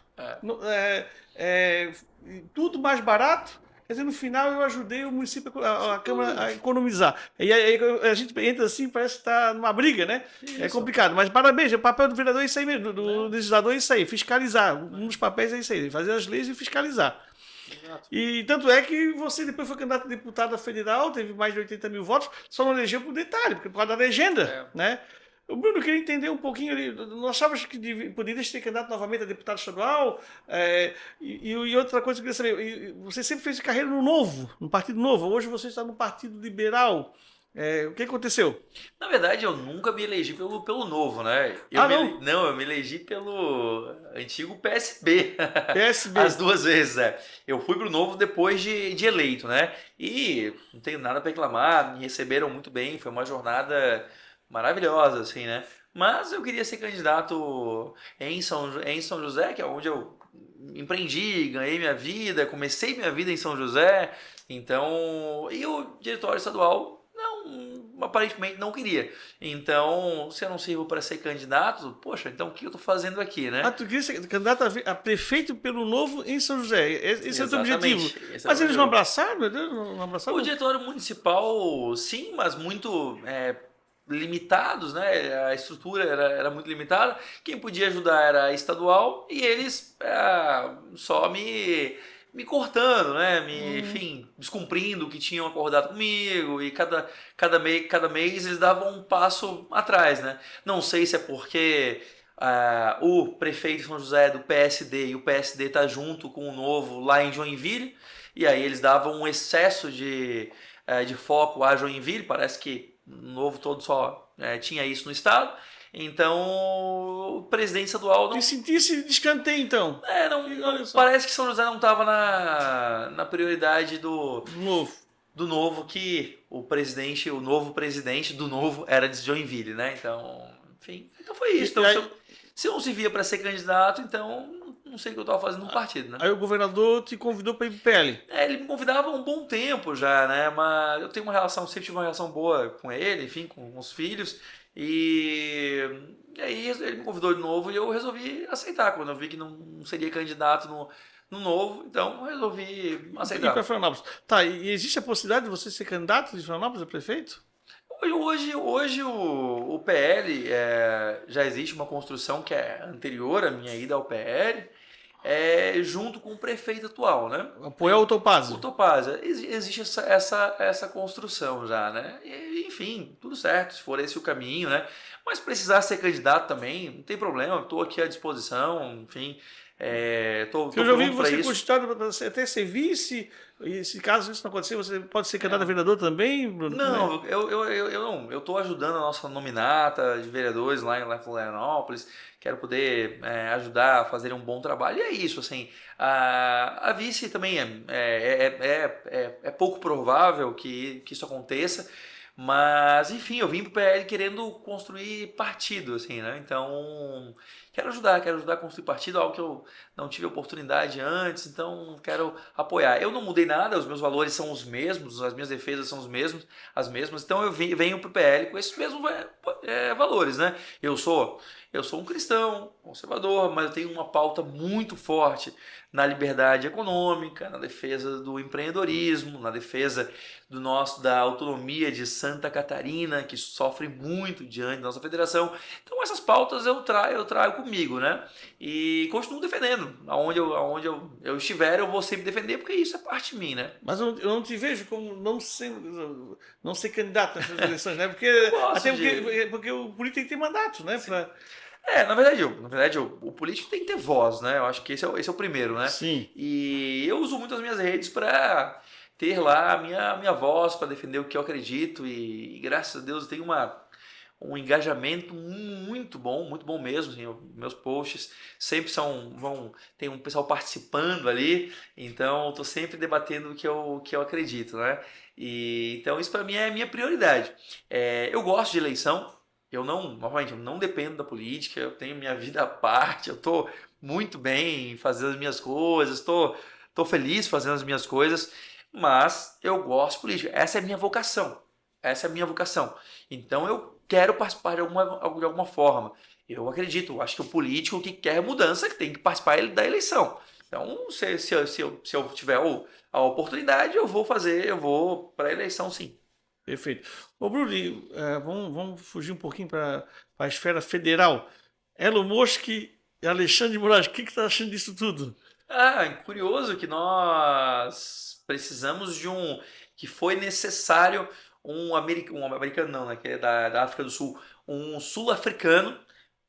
Tudo mais barato. Quer dizer, no final eu ajudei o município, a Câmara a economizar. E aí a gente entra assim, parece que está numa briga, né? Isso. É complicado. Mas parabéns, o papel do vereador é isso aí mesmo, do legislador é isso aí, fiscalizar. Um dos papéis é isso aí, fazer as leis e fiscalizar. Exato. E tanto é que você depois foi candidato a deputado federal, teve mais de 80 mil votos, só não elegeu por detalhe, por causa da legenda, né? O Bruno queria entender um pouquinho ali, não achavas que poderia ter candidato novamente a deputado estadual? E outra coisa que eu queria saber, você sempre fez carreira no Novo, no Partido Novo, hoje você está no Partido Liberal. O que aconteceu? Na verdade, eu nunca me elegi pelo Novo, né? Não, eu me elegi pelo antigo PSB. PSB. As duas vezes, Eu fui pro Novo depois de eleito, né? E não tenho nada para reclamar, me receberam muito bem, foi uma jornada maravilhosa, assim, né? Mas eu queria ser candidato em São José, que é onde eu empreendi, ganhei minha vida, comecei minha vida em São José. Então, e o diretório estadual aparentemente não queria. Então, se eu não sirvo para ser candidato, poxa, então o que eu estou fazendo aqui, né? Tu queria ser candidato a prefeito pelo Novo em São José. Esse é o teu objetivo. Mas eles não abraçaram, meu Deus? Não abraçaram? O diretório municipal, sim, mas muito limitados, né? A estrutura era muito limitada. Quem podia ajudar era estadual e eles só me cortando, né? Enfim, descumprindo o que tinham acordado comigo e cada mês eles davam um passo atrás, né? Não sei se é porque o prefeito de São José é do PSD e o PSD tá junto com o Novo lá em Joinville e aí eles davam um excesso de foco a Joinville, parece que o Novo todo só tinha isso no estado. Então, o presidente estadual não... E sentisse de escanteio, então. Parece que São José não estava na prioridade do Novo, que o novo presidente do Novo era de Joinville, né? Então, enfim, então foi isso. Então, se eu não servia para ser candidato, então não sei o que eu estava fazendo no partido, né? Aí o governador te convidou para ir pro PL. Ele me convidava há um bom tempo já, né? Mas eu tenho sempre tive uma relação boa com ele, enfim, com os filhos. E aí ele me convidou de novo e eu resolvi aceitar. Quando eu vi que não seria candidato no Novo, então eu resolvi aceitar. E para Florianópolis. Tá, e existe a possibilidade de você ser candidato de Florianópolis a prefeito? Hoje o PL, já existe uma construção que é anterior à minha ida ao PL, junto com o prefeito atual, né? Apoiar o Topazio. O Topazio. Existe essa construção já, né? E, enfim, tudo certo, se for esse o caminho, né? Mas precisar ser candidato também, não tem problema, estou aqui à disposição, enfim. Eu já ouvi você cogitado até ser vice, e se caso isso não acontecer, você pode ser candidato a vereador também, Bruno? Não, eu não. Eu estou ajudando a nossa nominata de vereadores lá em Florianópolis. Quero poder ajudar a fazer um bom trabalho. E é isso, assim. A vice também é pouco provável que isso aconteça, Mas, enfim, eu vim pro PL querendo construir partido, assim, né? Então, quero ajudar a construir partido, algo que eu não tive oportunidade antes, então quero apoiar. Eu não mudei nada, os meus valores são os mesmos, as minhas defesas são as mesmas, então eu venho pro PL com esses mesmos valores, né? Eu sou um cristão, conservador, mas eu tenho uma pauta muito forte na liberdade econômica, na defesa do empreendedorismo, na defesa da autonomia de Santa Catarina, que sofre muito diante da nossa federação. Então essas pautas eu trago comigo, né? E continuo defendendo. Aonde eu estiver, eu vou sempre defender, porque isso é parte de mim, né? Mas eu não te vejo como não ser candidato nessas eleições, né? Porque o político tem que ter mandato, né? O político tem que ter voz, né? Eu acho que esse é o primeiro, né? Sim. E eu uso muito as minhas redes para ter lá a minha voz, para defender o que eu acredito. E graças a Deus eu tenho um engajamento muito bom mesmo. Assim, meus posts sempre tem um pessoal participando ali, então eu tô sempre debatendo o que eu acredito, né? Então isso para mim é a minha prioridade. Eu gosto de eleição. Novamente, eu não dependo da política, eu tenho minha vida à parte, eu tô muito bem fazendo as minhas coisas, tô feliz fazendo as minhas coisas, mas eu gosto de política. Essa é a minha vocação. Essa é a minha vocação. Então eu quero participar de alguma forma. Eu acredito, acho que o político que quer mudança tem que participar da eleição. Então, se eu tiver a oportunidade, eu vou para a eleição sim. Perfeito. Ô, Bruno, vamos fugir um pouquinho para a esfera federal. Elon Musk e Alexandre de Moraes, o que você está achando disso tudo? Curioso que nós precisamos que foi necessário um americano não, né, que é da África do Sul, um sul-africano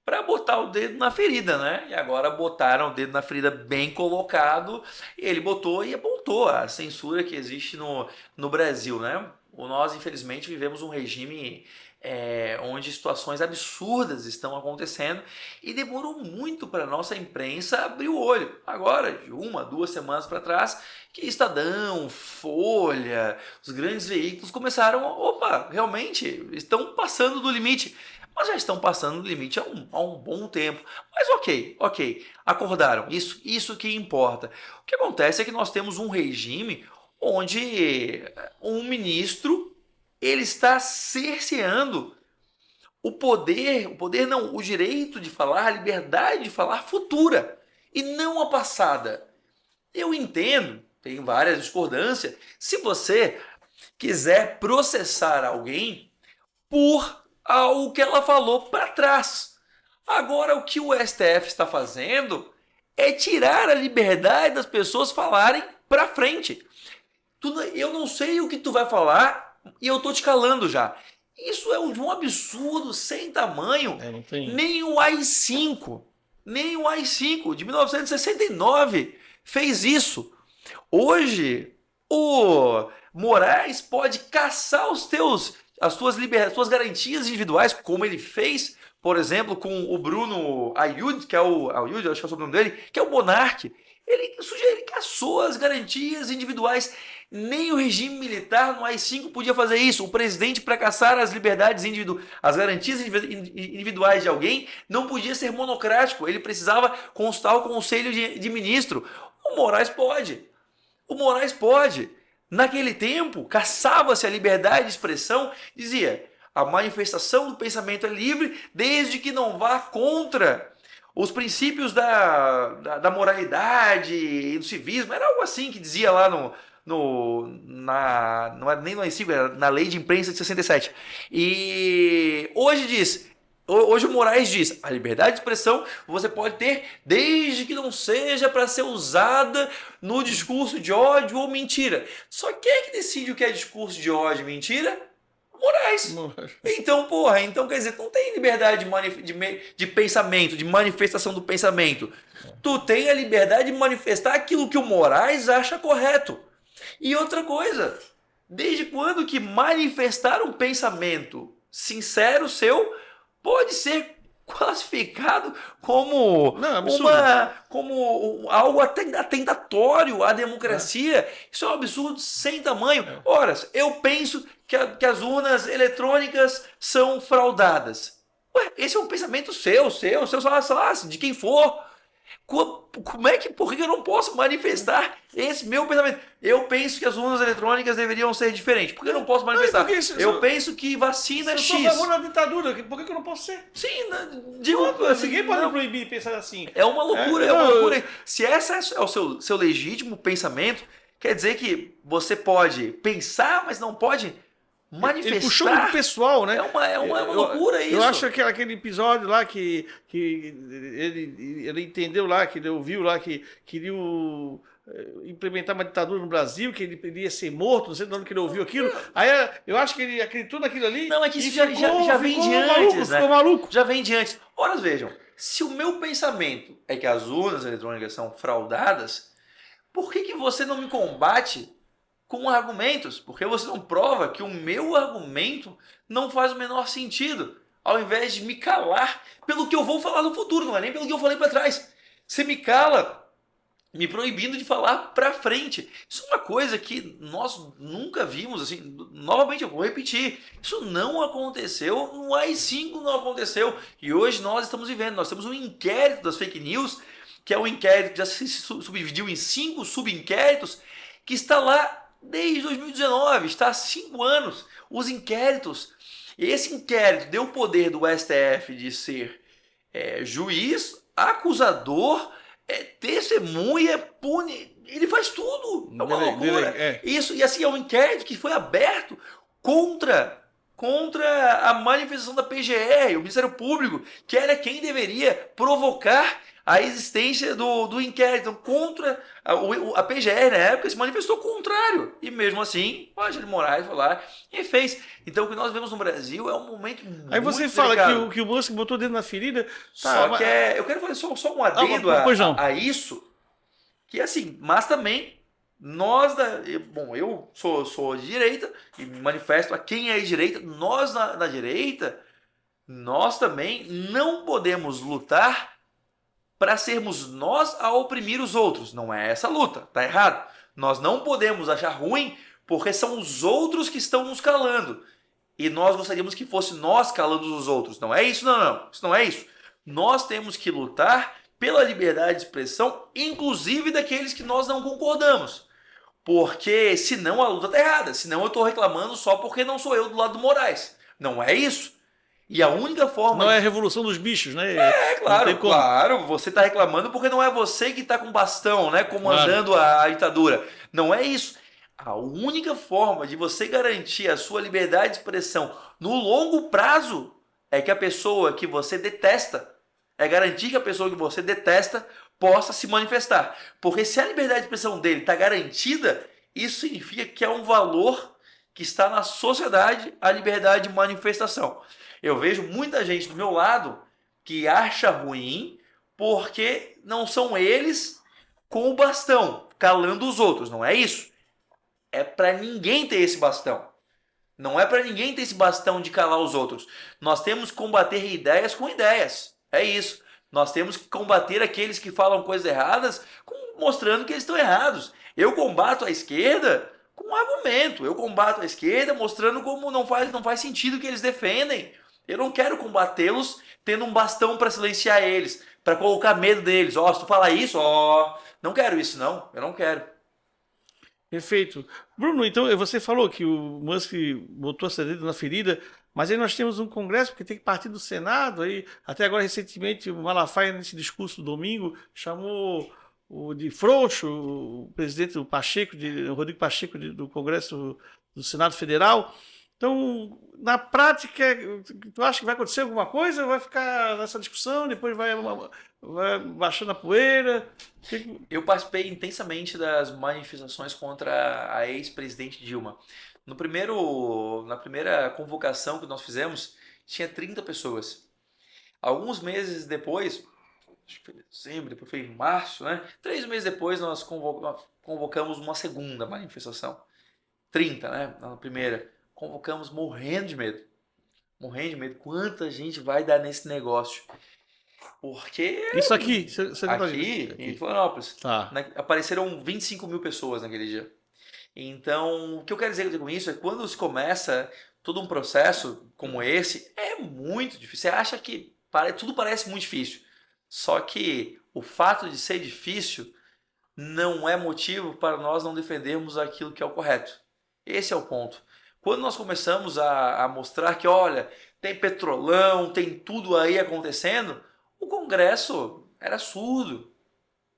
para botar o dedo na ferida, né? E agora botaram o dedo na ferida bem colocado, e ele botou e apontou a censura que existe no Brasil, né? Nós, infelizmente, vivemos um regime onde situações absurdas estão acontecendo e demorou muito para a nossa imprensa abrir o olho. Agora, de 1, 2 semanas para trás, que Estadão, Folha, os grandes veículos começaram, opa, realmente estão passando do limite. Mas já estão passando do limite há um bom tempo. Mas ok, acordaram, isso que importa. O que acontece é que nós temos um regime onde um ministro ele está cerceando o direito de falar, a liberdade de falar futura e não a passada. Eu entendo, tem várias discordâncias. Se você quiser processar alguém por algo que ela falou para trás. Agora, o que o STF está fazendo é tirar a liberdade das pessoas falarem para frente. Eu não sei o que tu vai falar e eu tô te calando já. Isso é de um absurdo sem tamanho. Não tem... Nem o AI-5 de 1969 fez isso. Hoje, o Moraes pode caçar as suas garantias individuais, como ele fez, por exemplo, com o Bruno Ayud, Ayud, acho que é o sobrenome dele, que é o Monark. Ele caçou as garantias individuais. Nem o regime militar no AI-5 podia fazer isso. O presidente, para caçar as liberdades as garantias individuais de alguém, não podia ser monocrático. Ele precisava constar o conselho de ministro. O Moraes pode. Naquele tempo, caçava-se a liberdade de expressão, dizia, a manifestação do pensamento é livre desde que não vá contra os princípios da moralidade e do civismo. Era algo assim que dizia lá não era nem no AI-5, era na Lei de Imprensa de 67. E hoje o Moraes diz, a liberdade de expressão você pode ter desde que não seja para ser usada no discurso de ódio ou mentira. Só quem é que decide o que é discurso de ódio e mentira? Moraes. Então, quer dizer, não tem liberdade de pensamento, de manifestação do pensamento. Tu tem a liberdade de manifestar aquilo que o Moraes acha correto. E outra coisa, desde quando que manifestar um pensamento sincero seu pode ser classificado como Não, absurdo. como algo atentatório à democracia. Isso é um absurdo sem tamanho. Ora, eu penso que as urnas eletrônicas são fraudadas. Ué, esse é um pensamento seu, sei lá, de quem for. Por que eu não posso manifestar esse meu pensamento? Eu penso que as urnas eletrônicas deveriam ser diferentes. Por que eu não posso manifestar? Eu penso que vacina é Se X. eu sou a favor da ditadura, por que eu não posso ser? Sim, digo assim, Ninguém pode me não, proibir de pensar assim. é uma loucura, é não, uma loucura. Se esse é o seu legítimo pensamento, quer dizer que você pode pensar, mas não pode manifestar. Ele puxou muito pessoal, né? É uma loucura isso. Eu acho que aquele episódio lá que ele entendeu lá, que ele ouviu lá, que queria implementar uma ditadura no Brasil, que ele ia ser morto, não sei de onde que ele ouviu aquilo. Aí eu acho que ele acreditou naquilo ali. Não, é que e isso já vem de maluco, antes, né? Ficou maluco. Já vem de antes. Ora, vejam, se o meu pensamento é que as urnas eletrônicas são fraudadas, por que você não me combate com argumentos? Porque você não prova que o meu argumento não faz o menor sentido, ao invés de me calar pelo que eu vou falar no futuro, não é nem pelo que eu falei para trás. Você me cala me proibindo de falar para frente. Isso é uma coisa que nós nunca vimos, assim, novamente eu vou repetir, isso não aconteceu, no AI-5 não aconteceu, e hoje nós estamos vivendo, nós temos um inquérito das fake news, que é um inquérito que já se subdividiu em 5 subinquéritos, que está lá desde 2019, está há 5 anos, os inquéritos. Esse inquérito deu o poder do STF de ser juiz, acusador, testemunha, pune, ele faz tudo. É uma loucura. Isso, e assim, é um inquérito que foi aberto contra a manifestação da PGR, o Ministério Público, que era quem deveria provocar a existência do inquérito. Então, contra a PGR, na época, se manifestou contrário. E mesmo assim, o Alexandre de Moraes foi lá e fez. Então, o que nós vemos no Brasil é um momento muito Aí você fala que o Musk botou dedo na ferida. Só que eu quero fazer só um adendo a isso, que assim, mas também nós, eu sou de direita e me manifesto a quem é de direita, nós da direita, nós também não podemos lutar para sermos nós a oprimir os outros. Não é essa a luta, tá errado. Nós não podemos achar ruim porque são os outros que estão nos calando. E nós gostaríamos que fosse nós calando os outros. Não é isso, não. Isso não é isso. Nós temos que lutar pela liberdade de expressão, inclusive daqueles que nós não concordamos. Porque senão a luta está errada. Senão eu estou reclamando só porque não sou eu do lado do Moraes. Não é isso. E a única forma... Não é a revolução dos bichos, né? Claro. Você está reclamando porque não é você que está com bastão, né? Comandando a ditadura. Não é isso. A única forma de você garantir a sua liberdade de expressão no longo prazo é que a pessoa que você detesta, é garantir que a pessoa que você detesta possa se manifestar. Porque se a liberdade de expressão dele está garantida, isso significa que é um valor que está na sociedade, a liberdade de manifestação. Eu vejo muita gente do meu lado que acha ruim porque não são eles com o bastão, calando os outros. Não é isso. É para ninguém ter esse bastão. Não é para ninguém ter esse bastão de calar os outros. Nós temos que combater ideias com ideias. É isso. Nós temos que combater aqueles que falam coisas erradas mostrando que eles estão errados. Eu combato a esquerda com argumento. Eu combato a esquerda mostrando como não faz sentido o que eles defendem. Eu não quero combatê-los tendo um bastão para silenciar eles, para colocar medo deles. Se tu falar isso, não quero isso, não. Eu não quero. Perfeito. Bruno, então você falou que o Musk botou a dedo na ferida, mas aí nós temos um congresso que tem que partir do Senado. Aí, até agora, recentemente, o Malafaia, nesse discurso do domingo, chamou de frouxo o presidente do Pacheco, Rodrigo Pacheco, do Congresso do Senado Federal. Então, na prática, tu acha que vai acontecer alguma coisa ou vai ficar nessa discussão, depois vai baixando a poeira? Eu participei intensamente das manifestações contra a ex-presidente Dilma. Na primeira convocação que nós fizemos, tinha 30 pessoas. Alguns meses depois, acho que foi em dezembro, depois foi em março, né? 3 meses depois nós convocamos uma segunda manifestação. 30, né? Na primeira. Convocamos morrendo de medo. Morrendo de medo. Quanta gente vai dar nesse negócio? Porque Isso aqui, você não tá aqui em Florianópolis, Tá. apareceram 25 mil pessoas naquele dia. Então, o que eu quero dizer com isso é que quando se começa todo um processo como esse, é muito difícil. Você acha que tudo parece muito difícil. Só que o fato de ser difícil não é motivo para nós não defendermos aquilo que é o correto. Esse é o ponto. Quando nós começamos a mostrar que, olha, tem petrolão, tem tudo aí acontecendo, o Congresso era surdo.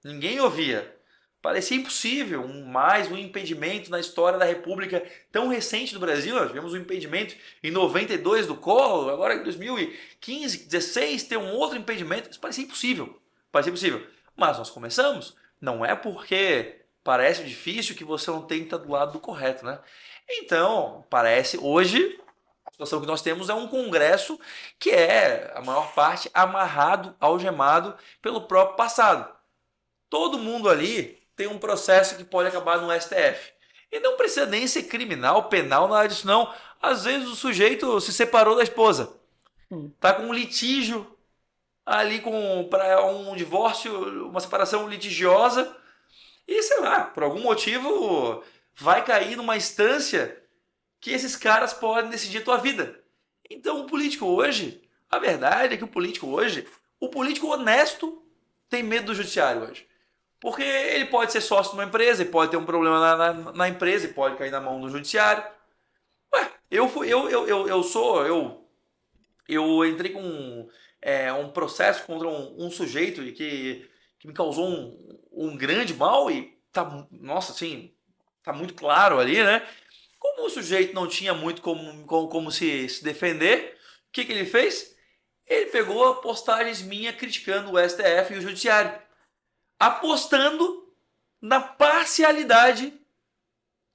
Ninguém ouvia. Parecia impossível mais um impedimento na história da República tão recente do Brasil. Nós tivemos um impedimento em 92 do Collor, agora em 2015, 16, ter um outro impedimento. Isso parecia impossível. Parecia impossível. Mas nós começamos. Não é porque parece difícil que você não tem que estar do lado do correto, né? Então, parece hoje, a situação que nós temos é um Congresso que é, a maior parte, amarrado, algemado pelo próprio passado. Todo mundo ali tem um processo que pode acabar no STF. E não precisa nem ser criminal, penal, nada disso não. Às vezes o sujeito se separou da esposa. Tá com um litígio ali para um divórcio, uma separação litigiosa. E sei lá, por algum motivo vai cair numa instância que esses caras podem decidir a tua vida. Então o político hoje, a verdade é que o político honesto tem medo do judiciário hoje. Porque ele pode ser sócio de uma empresa, ele pode ter um problema na empresa, ele pode cair na mão do judiciário. Ué, eu entrei com um processo contra um sujeito que me causou um grande mal e tá, nossa, assim, tá muito claro ali, né? Como o sujeito não tinha muito como se defender, o que ele fez? Ele pegou postagens minhas criticando o STF e o judiciário, apostando na parcialidade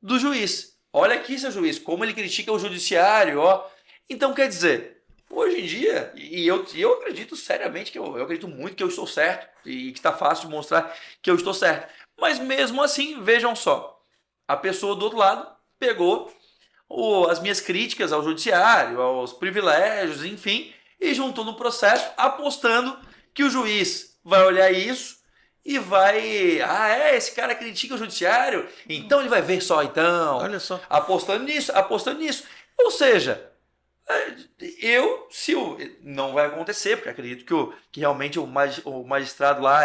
do juiz. Olha aqui, seu juiz, como ele critica o judiciário, ó. Então, quer dizer, hoje em dia, e eu acredito seriamente que eu acredito muito que eu estou certo e que está fácil de mostrar que eu estou certo. Mas mesmo assim, vejam só, a pessoa do outro lado pegou as minhas críticas ao judiciário, aos privilégios, enfim, e juntou no processo apostando que o juiz vai olhar isso e vai... esse cara critica o judiciário, então ele vai ver só, então. Olha só. Apostando nisso. Ou seja, não vai acontecer, porque acredito que realmente o magistrado lá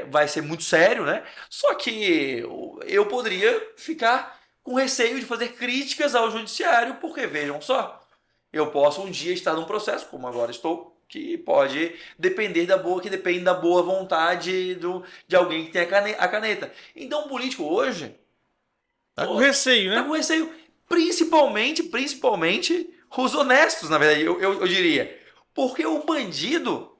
vai ser muito sério, né? Só que eu poderia ficar com receio de fazer críticas ao judiciário, porque vejam só, eu posso um dia estar num processo, como agora estou, que pode depende da boa vontade de alguém que tem a caneta. Então o político hoje Tá com receio, né? Tá com receio, principalmente os honestos, na verdade, eu diria. Porque o bandido,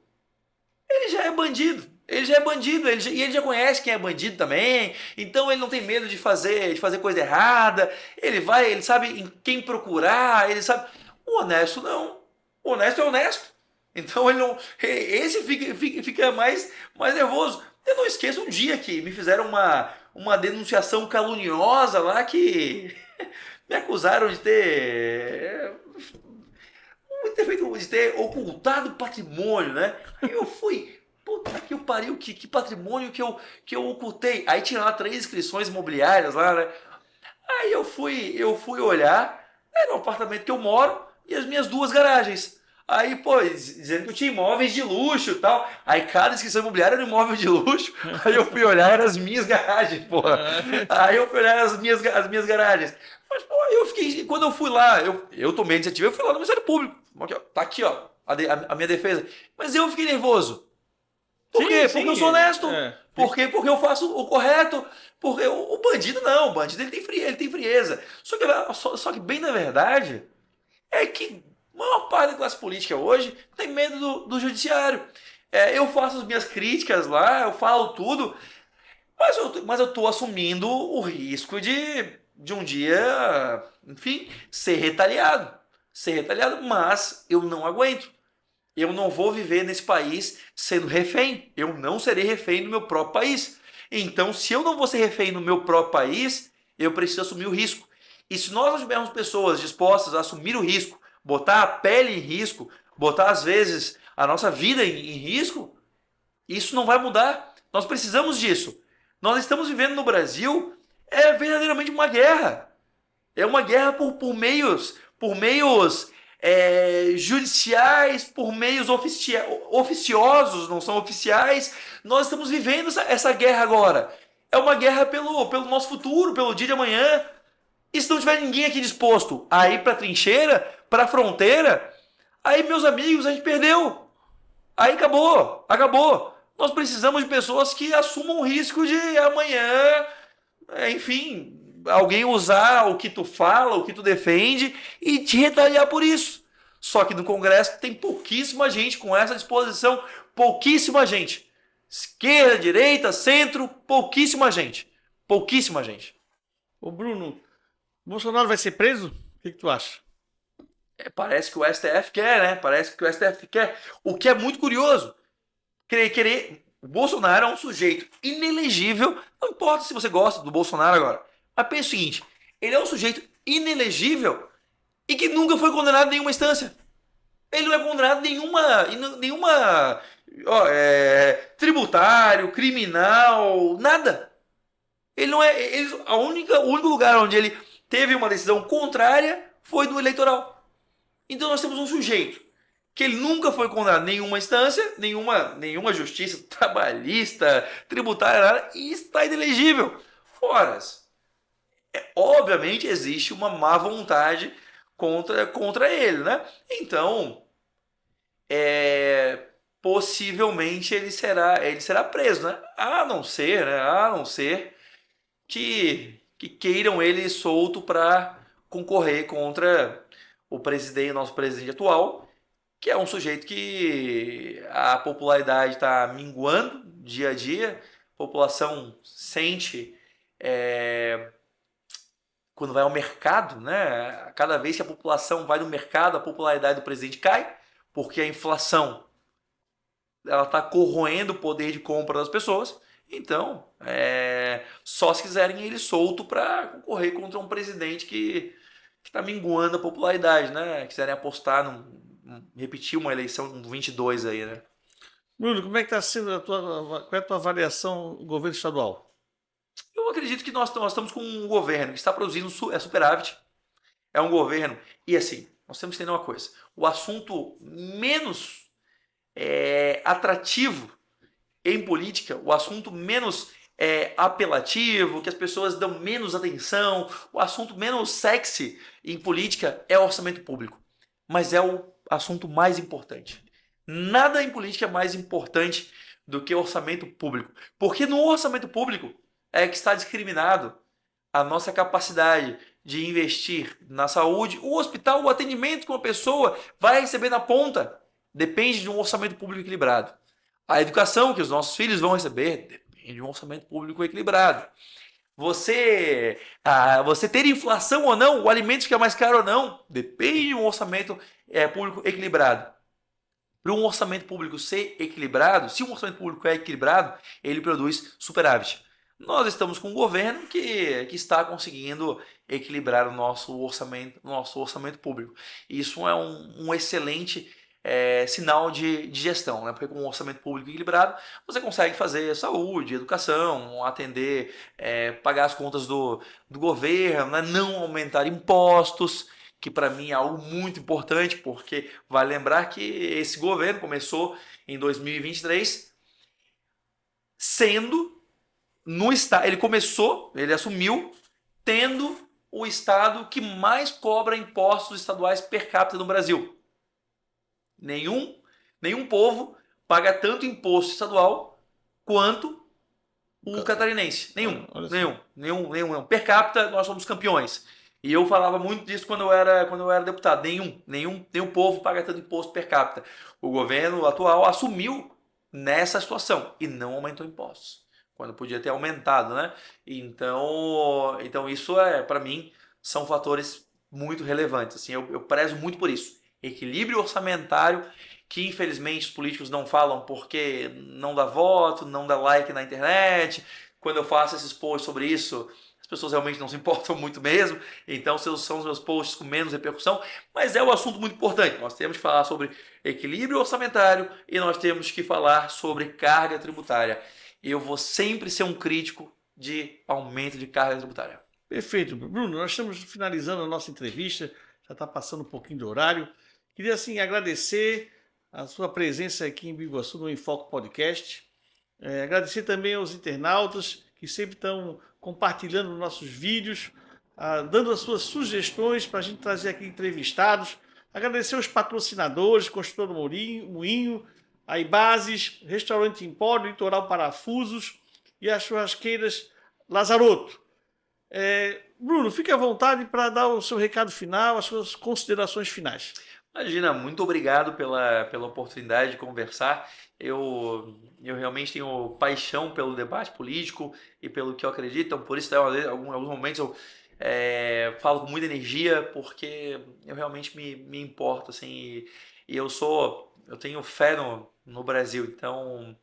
ele já é bandido. E ele já conhece quem é bandido também. Então ele não tem medo de fazer coisa errada. Ele sabe em quem procurar, ele sabe. O honesto não. O honesto é honesto. Então ele não. Esse fica mais nervoso. Eu não esqueço um dia que me fizeram uma denunciação caluniosa lá que me acusaram de ter ocultado patrimônio, né? Eu fui, puta que eu pariu, que patrimônio que eu ocultei. Aí tinha lá 3 inscrições imobiliárias lá, né? Aí eu fui olhar, era o apartamento que eu moro e as minhas 2 garagens. Aí, pô, dizendo que eu tinha imóveis de luxo e tal. Aí cada inscrição imobiliária era um imóvel de luxo. Aí eu fui olhar, eram as minhas garagens, porra. Aí eu fui olhar as minhas garagens. Mas, pô, eu fiquei. Quando eu fui lá, eu tomei a iniciativa, eu fui lá no Ministério Público. Tá aqui, ó, a minha defesa. Mas eu fiquei nervoso. Por quê? Sim, porque eu sou honesto. É. Porque eu faço o correto. Porque o bandido não. O bandido ele tem frieza. Só que bem na verdade, é que a maior parte da classe política hoje tem medo do judiciário. Eu faço as minhas críticas lá, eu falo tudo, mas eu estou assumindo o risco de um dia, enfim, ser retaliado, mas eu não aguento. Eu não vou viver nesse país sendo refém. Eu não serei refém do meu próprio país. Então, se eu não vou ser refém no meu próprio país, eu preciso assumir o risco. E se nós não tivermos pessoas dispostas a assumir o risco, botar a pele em risco, botar às vezes a nossa vida em risco, isso não vai mudar. Nós precisamos disso. Nós estamos vivendo no Brasil verdadeiramente uma guerra. É uma guerra por meios judiciais, por meios oficiosos, não são oficiais. Nós estamos vivendo essa guerra agora. É uma guerra pelo nosso futuro, pelo dia de amanhã. E se não tiver ninguém aqui disposto a ir para a trincheira, para a fronteira, aí, meus amigos, a gente perdeu. Aí acabou. Nós precisamos de pessoas que assumam o risco de amanhã, enfim, alguém usar o que tu fala, o que tu defende e te retaliar por isso. Só que no Congresso tem pouquíssima gente com essa disposição, pouquíssima gente. Esquerda, direita, centro, pouquíssima gente. Ô Bruno, Bolsonaro vai ser preso? O que tu acha? Parece que o STF quer, né? O que é muito curioso. O Bolsonaro é um sujeito inelegível. Não importa se você gosta do Bolsonaro agora. Mas pensa o seguinte: ele é um sujeito inelegível e que nunca foi condenado em nenhuma instância. Ele não é condenado em nenhuma tributário, criminal, nada. Ele não é. O único lugar onde ele teve uma decisão contrária foi no eleitoral. Então nós temos um sujeito que ele nunca foi condenado em nenhuma instância, nenhuma justiça trabalhista, tributária, nada, e está inelegível. Ora, obviamente existe uma má vontade contra ele, né? Então, possivelmente ele será preso, né? A não ser que queiram ele solto para concorrer contra nosso presidente atual, que é um sujeito que a popularidade está minguando dia a dia, a população sente quando vai ao mercado, né? Cada vez que a população vai no mercado, a popularidade do presidente cai, porque a inflação ela está corroendo o poder de compra das pessoas. Então, só se quiserem ele solto para concorrer contra um presidente que está minguando a popularidade, né? Quiserem apostar repetir uma eleição no 22 aí, né? Bruno, como é que está sendo qual é a tua avaliação do governo estadual? Eu acredito que nós estamos com um governo que está produzindo superávit. É um governo. E assim, nós temos que entender uma coisa: o assunto menos atrativo em política, o assunto menos apelativo, que as pessoas dão menos atenção, o assunto menos sexy em política é o orçamento público. Mas é o assunto mais importante. Nada em política é mais importante do que o orçamento público. Porque no orçamento público é que está discriminado a nossa capacidade de investir na saúde. O hospital, o atendimento que uma pessoa vai receber na ponta depende de um orçamento público equilibrado. A educação que os nossos filhos vão receber depende de um orçamento público equilibrado. Você ter inflação ou não, o alimento fica mais caro ou não, depende de um orçamento público equilibrado. Para um orçamento público ser equilibrado, se um orçamento público é equilibrado, ele produz superávit. Nós estamos com um governo que está conseguindo equilibrar o nosso orçamento público. Isso é um excelente sinal de gestão, né? Porque com um orçamento público equilibrado, você consegue fazer saúde, educação, atender, pagar as contas do governo, né? Não aumentar impostos, que para mim é algo muito importante, porque vai lembrar que esse governo começou em 2023 sendo no estado, ele assumiu tendo o estado que mais cobra impostos estaduais per capita no Brasil. Nenhum povo paga tanto imposto estadual quanto o catarinense. Nenhum. Per capita, nós somos campeões. E eu falava muito disso quando eu era deputado. Nenhum povo paga tanto imposto per capita. O governo atual assumiu nessa situação e não aumentou impostos, quando podia ter aumentado, né? Então isso para mim, são fatores muito relevantes. Assim, eu prezo muito por isso. Equilíbrio orçamentário, que infelizmente os políticos não falam porque não dá voto, não dá like na internet. Quando eu faço esses posts sobre isso, as pessoas realmente não se importam muito mesmo, então são os meus posts com menos repercussão, mas é um assunto muito importante. Nós temos que falar sobre equilíbrio orçamentário e nós temos que falar sobre carga tributária. Eu vou sempre ser um crítico de aumento de carga tributária. Perfeito, Bruno. Nós estamos finalizando a nossa entrevista, já está passando um pouquinho do horário. Queria, assim, agradecer a sua presença aqui em Biguaçu no Enfoque Podcast. Agradecer também aos internautas que sempre estão compartilhando nossos vídeos, dando as suas sugestões para a gente trazer aqui entrevistados. Agradecer aos patrocinadores, Construtora Moinho, a Ibases, Restaurante Empório, Litoral Parafusos e as churrasqueiras Lazaroto. Bruno, fique à vontade para dar o seu recado final, as suas considerações finais. Imagina, muito obrigado pela oportunidade de conversar. Eu realmente tenho paixão pelo debate político e pelo que eu acredito, então por isso, em alguns momentos, eu falo com muita energia, porque eu realmente me importo, assim, e eu tenho fé no Brasil, então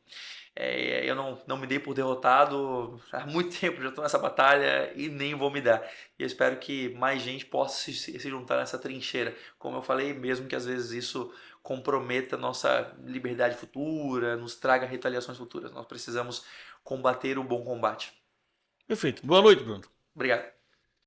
eu não me dei por derrotado há muito tempo, já estou nessa batalha e nem vou me dar. E eu espero que mais gente possa se juntar nessa trincheira. Como eu falei, mesmo que às vezes isso comprometa nossa liberdade futura, nos traga retaliações futuras. Nós precisamos combater o bom combate. Perfeito. Boa noite, Bruno. Obrigado.